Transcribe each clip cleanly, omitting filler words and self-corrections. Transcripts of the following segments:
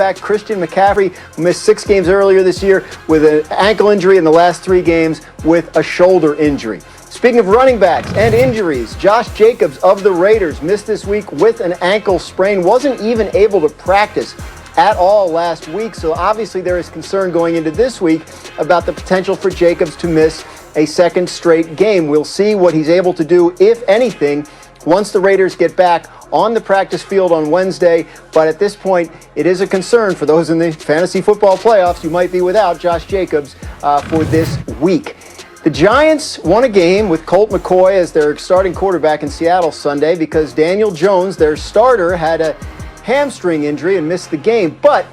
quarterback Christian McCaffrey, who missed 6 games earlier this year with an ankle injury in the last 3 games with a shoulder injury. Speaking of running backs and injuries, Josh Jacobs of the Raiders missed this week with an ankle sprain, wasn't even able to practice at all last week. So obviously there is concern going into this week about the potential for Jacobs to miss a second straight game. We'll see what he's able to do, if anything, once the Raiders get back on the practice field on Wednesday. But at this point, it is a concern for those in the fantasy football playoffs. You might be without Josh Jacobs for this week. The Giants won a game with Colt McCoy as their starting quarterback in Seattle Sunday because Daniel Jones, their starter, had a hamstring injury and missed the game. But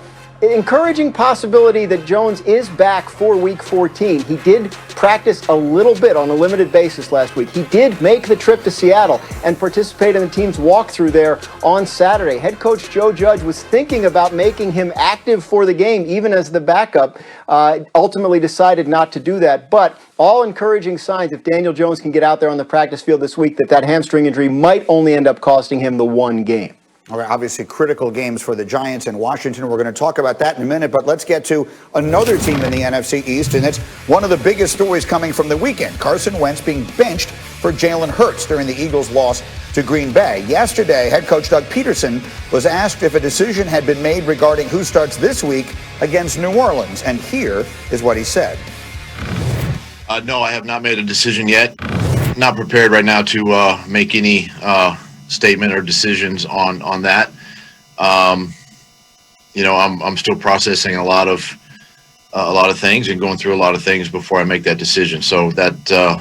an encouraging possibility that Jones is back for Week 14. He did practice a little bit on a limited basis last week. He did make the trip to Seattle and participate in the team's walkthrough there on Saturday. Head coach Joe Judge was thinking about making him active for the game, even as the backup. Ultimately decided not to do that. But all encouraging signs, if Daniel Jones can get out there on the practice field this week, that hamstring injury might only end up costing him the one game. All right, obviously critical games for the Giants in Washington. We're going to talk about that in a minute, but let's get to another team in the NFC East, and it's one of the biggest stories coming from the weekend. Carson Wentz being benched for Jalen Hurts during the Eagles' loss to Green Bay. Yesterday, head coach Doug Peterson was asked if a decision had been made regarding who starts this week against New Orleans, and here is what he said. No, I have not made a decision yet. Not prepared right now to make any statement or decisions on that. I'm still processing a lot of things and going through a lot of things before I make that decision. So that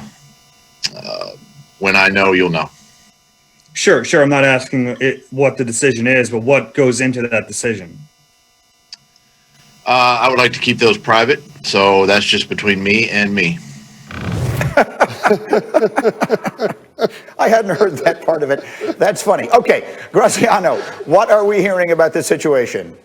when I know, you'll know. Sure. I'm not asking what the decision is, but what goes into that decision. I would like to keep those private, so that's just between me and me. I hadn't heard that part of it. That's funny. Okay, Graziano, what are we hearing about this situation?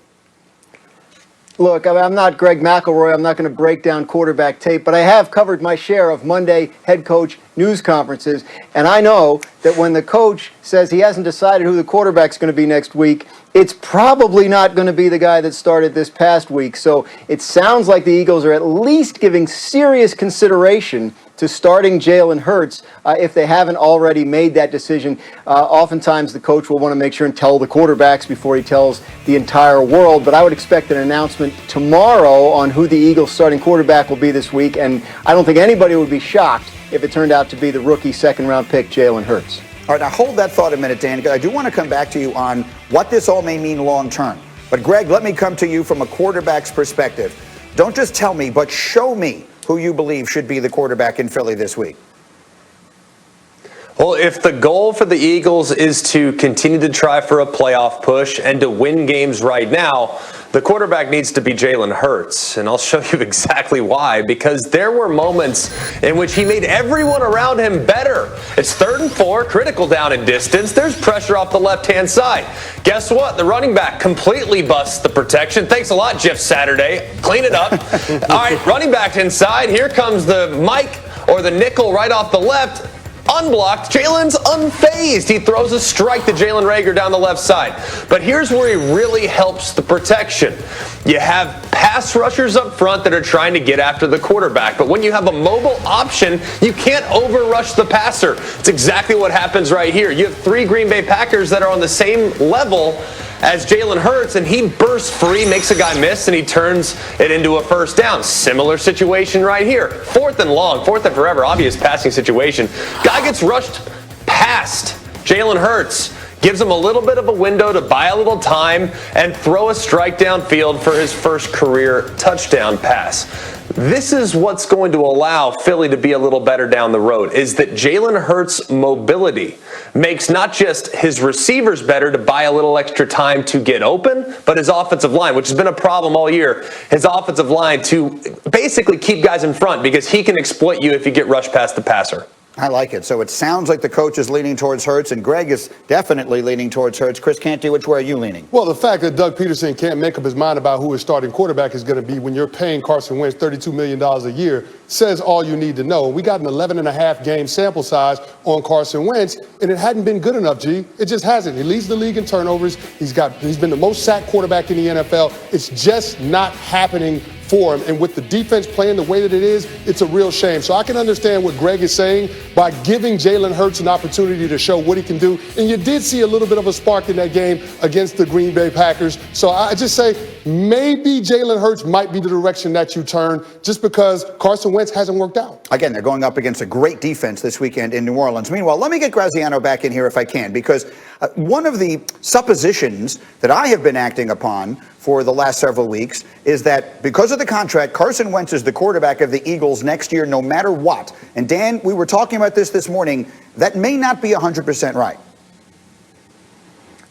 Look, I'm not Greg McElroy. I'm not going to break down quarterback tape, but I have covered my share of Monday head coach news conferences, and I know that when the coach says he hasn't decided who the quarterback's going to be next week, it's probably not going to be the guy that started this past week. So it sounds like the Eagles are at least giving serious consideration to starting Jalen Hurts if they haven't already made that decision. Oftentimes the coach will want to make sure and tell the quarterbacks before he tells the entire world, but I would expect an announcement tomorrow on who the Eagles starting quarterback will be this week, and I don't think anybody would be shocked if it turned out to be the rookie second-round pick Jalen Hurts. All right, now hold that thought a minute, Dan, because I do want to come back to you on what this all may mean long-term. But Greg, let me come to you from a quarterback's perspective. Don't just tell me, but show me who you believe should be the quarterback in Philly this week. Well, if the goal for the Eagles is to continue to try for a playoff push and to win games right now, the quarterback needs to be Jalen Hurts. And I'll show you exactly why. Because there were moments in which he made everyone around him better. It's 3rd and 4, critical down and distance. There's pressure off the left-hand side. Guess what? The running back completely busts the protection. Thanks a lot, Jeff Saturday. Clean it up. All right, running back inside. Here comes the Mike or the nickel right off the left. Unblocked. Jalen's unfazed. He throws a strike to Jalen Reagor down the left side. But here's where he really helps the protection. You have pass rushers up front that are trying to get after the quarterback. But when you have a mobile option, you can't overrush the passer. It's exactly what happens right here. You have 3 Green Bay Packers that are on the same level as Jalen Hurts, and he bursts free, makes a guy miss, and he turns it into a first down. Similar situation right here. 4th and long, 4th and forever, obvious passing situation. Guy gets rushed past Jalen Hurts. Gives him a little bit of a window to buy a little time and throw a strike downfield for his first career touchdown pass. This is what's going to allow Philly to be a little better down the road, is that Jalen Hurts' mobility makes not just his receivers better to buy a little extra time to get open, but his offensive line, which has been a problem all year, his offensive line to basically keep guys in front because he can exploit you if you get rushed past the passer. I like it. So it sounds like the coach is leaning towards Hurts, and Greg is definitely leaning towards Hurts. Chris Canty, which way are you leaning? Well, the fact that Doug Peterson can't make up his mind about who his starting quarterback is going to be when you're paying Carson Wentz $32 million a year says all you need to know. We got an 11.5 game sample size on Carson Wentz, and it hadn't been good enough, G. It just hasn't. He leads the league in turnovers. He's been the most sacked quarterback in the NFL. It's just not happening for him. And with the defense playing the way that it is, it's a real shame. So I can understand what Greg is saying by giving Jalen Hurts an opportunity to show what he can do. And you did see a little bit of a spark in that game against the Green Bay Packers. So I just say maybe Jalen Hurts might be the direction that you turn just because Carson Wentz hasn't worked out. Again, they're going up against a great defense this weekend in New Orleans. Meanwhile, let me get Graziano back in here if I can, because one of the suppositions that I have been acting upon for the last several weeks is that because of the contract, Carson Wentz is the quarterback of the Eagles next year no matter what. And Dan, we were talking about this morning. That may not be 100% right.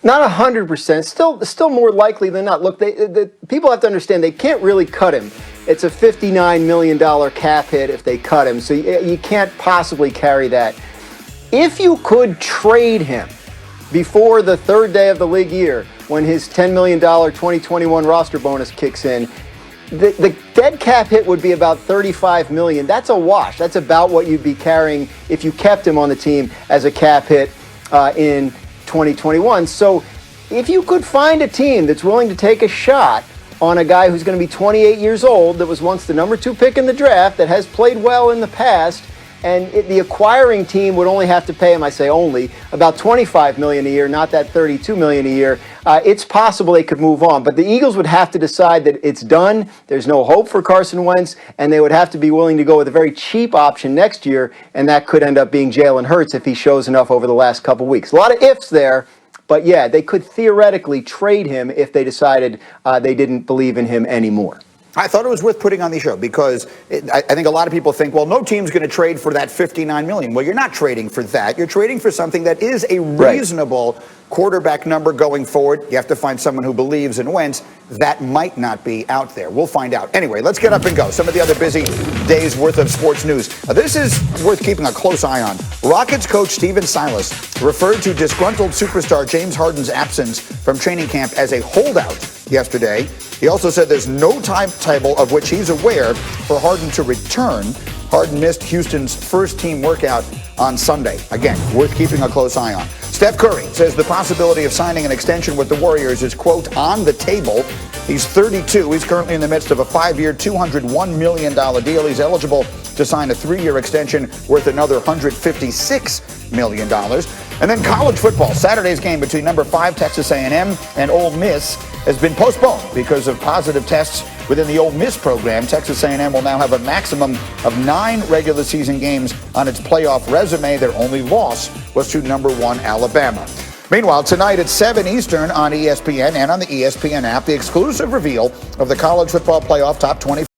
Not 100%. Still more likely than not. Look, the people have to understand they can't really cut him. It's a $59 million cap hit if they cut him, so you can't possibly carry that. If you could trade him before the third day of the league year, when his $10 million 2021 roster bonus kicks in, the dead cap hit would be about $35 million. That's a wash. That's about what you'd be carrying if you kept him on the team as a cap hit in 2021. So if you could find a team that's willing to take a shot on a guy who's going to be 28 years old, that was once the number 2 pick in the draft, that has played well in the past, and the acquiring team would only have to pay him, I say only, about $25 million a year, not that $32 million a year. It's possible they could move on, but the Eagles would have to decide that it's done. There's no hope for Carson Wentz, and they would have to be willing to go with a very cheap option next year, and that could end up being Jalen Hurts if he shows enough over the last couple weeks. A lot of ifs there, but yeah, they could theoretically trade him if they decided they didn't believe in him anymore. I thought it was worth putting on the show because I think a lot of people think, well, no team's going to trade for that $59 million. Well, you're not trading for that. You're trading for something that is a reasonable quarterback number going forward. You have to find someone who believes in Wentz. That might not be out there. We'll find out. Anyway, let's get up and go. Some of the other busy days worth of sports news. This is worth keeping a close eye on. Rockets coach Stephen Silas referred to disgruntled superstar James Harden's absence from training camp as a holdout yesterday. He also said there's no timetable of which he's aware for Harden to return. Harden missed Houston's first team workout on Sunday. Again, worth keeping a close eye on. Steph Curry says the possibility of signing an extension with the Warriors is, quote, on the table. He's 32. He's currently in the midst of a 5-year, $201 million deal. He's eligible to sign a 3-year extension worth another $156 million. And then college football. Saturday's game between number 5 Texas A&M and Ole Miss has been postponed because of positive tests within the Ole Miss program. Texas A&M will now have a maximum of 9 regular season games on its playoff resume. Their only loss was to number 1 Alabama. Meanwhile, tonight at 7 Eastern on ESPN and on the ESPN app, the exclusive reveal of the college football playoff top 20.